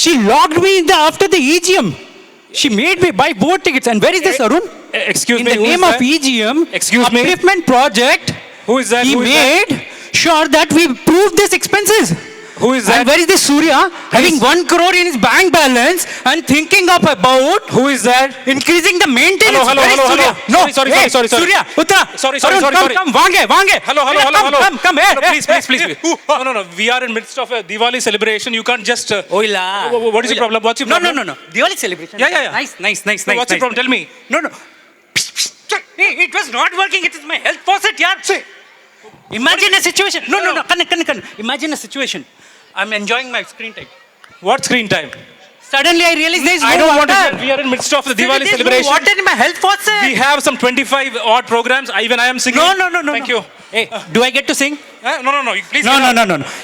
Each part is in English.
She locked me after the EGM. She made me buy board tickets. And where is this, Arun? Excuse In me, the who is name of that? EGM, Excuse me? upliftment project, Who is that? he Who is that? made sure that we prove these expenses. Who is that? And where is this Surya having 1 crore in his bank balance and thinking of about Who is that? increasing the maintenance? Hello, Where is hello. Surya? No, Sorry. Surya, Uttara. Sorry. Arun, come, vange. Hello. Come, here. No, please. No. We are in midst of a Diwali celebration. You can't just. Oila. What is your problem? What's your problem? No. Diwali celebration. Yeah. Nice. No, what's your problem? Tell me. No. Hey, it was not working. It is my health faucet, yaar. See. Imagine a situation. No. Kann. Imagine a situation. I'm enjoying my screen time. What screen time? Suddenly I realized there is no I don't want water. to. We are in midst of the Diwali There is celebration. no water in my health faucet. We have some 25 odd programs. Even I am singing. No. Thank you. Hey, do I get to sing? No. Please. No.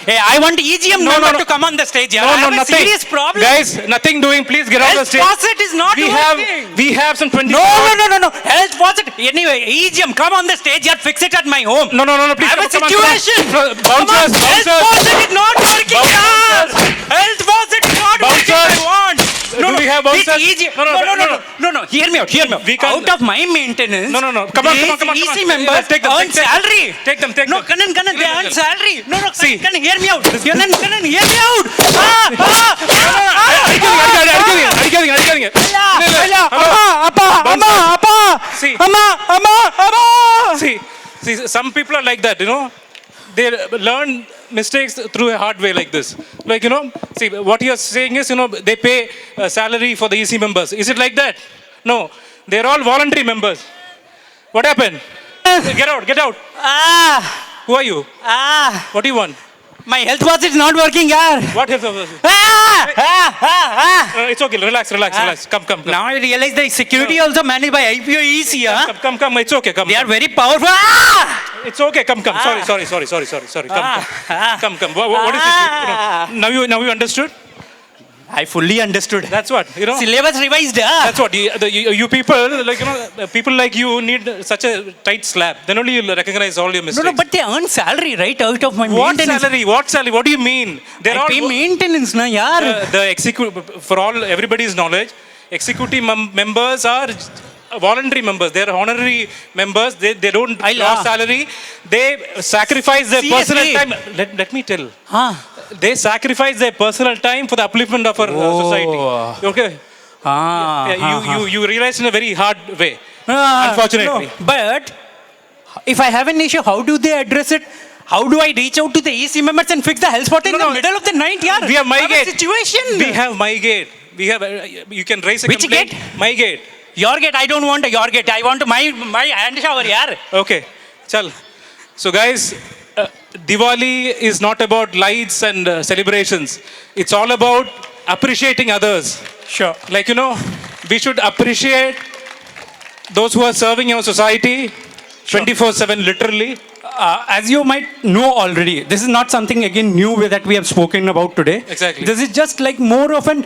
Hey, I want EGM member to come on the stage. I have a nothing. serious problem. Guys, nothing doing. Please get off the Health stage. faucet is not working. We have some 25. No. Health faucet. Anyway, EGM, come on the stage and fix it at my home. No. Please. I have a come on. situation. Bouncers. Health faucet is not working. Bouncers. Health faucet is not working. Bouncers. I want. Do we have bouncers? It's EGM. No. Hear me out. We can't- Out of my maintenance. No. Come on. These EC Let's members take them. earn salary. Take them. No, Kanan, they earn salary. No, See. Kanan, hear me out. Kanan, hear me out. ಅಡಿಗೆ See. See, some people are like that, you know. They learn mistakes through a hard way like this. Like, you know, see, what you're saying is, you know, they pay salary for the EC members. Is it like that? No. They're all voluntary members. What happened? Get out. Who are you? What do you want? My health watch is not working, yaar. What help? It's okay. Relax. Come. Now I realize the security also managed by IPO EC, huh? Come. It's okay. Come. They are very powerful. It's okay. Come. Sorry. Come. What is it? Now you understood? I fully understood. That's what, you know. Syllabus revised, huh? That's what you people, like, you know, people like you need such a tight slab. Then only you'll recognize all your mistakes. No, but they earn salary, right, out of my What maintenance. salary? What salary? What do you mean? They're I all pay maintenance, na, yaar. the for all everybody's knowledge, executive members are voluntary members. They're honorary members. They don't draw salary. They sacrifice their personal time. Let me tell. They sacrifice their personal time for the upliftment of our society. Okay. You realize in a very hard way. Unfortunately. No, but if I have an issue, how do they address it? How do I reach out to the EC members and fix the health spot in the middle of the night, yaar? We have MyGate. Situation. We have MyGate. We have. You can raise a Which complaint. gate? MyGate. Your gate. I don't want your gate. I want my hand shower, yaar. Okay. Chal. So guys, Diwali is not about lights and celebrations. It's all about appreciating others. Sure. Like, you know, we should appreciate those who are serving our society 24/7, literally. As you might know already, this is not something again new that we have spoken about today. Exactly. This is just like more of an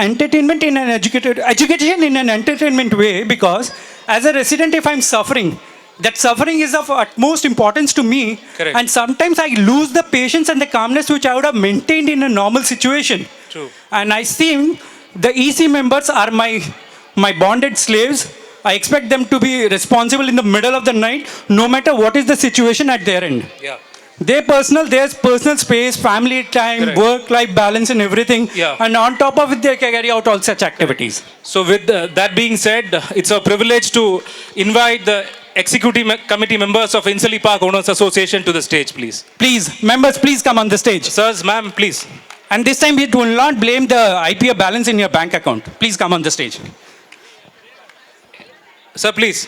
entertainment in an education in an entertainment way, because as a resident, if I'm suffering, that suffering is of utmost importance to me. Correct. And sometimes I lose the patience and the calmness which I would have maintained in a normal situation. True. And I think the EC members are my bonded slaves. I expect them to be responsible in the middle of the night, no matter what is the situation at their end. Yeah. There's personal space, family time, Correct. work-life balance and everything. Yeah. And on top of it, they carry out all such activities. So with that being said, it's a privilege to invite the executive committee members of Insali Park Owners Association to the stage, please. Please, members, please come on the stage. Sirs, ma'am, please. And this time, we will not blame the IPO balance in your bank account. Please come on the stage. Sir, please.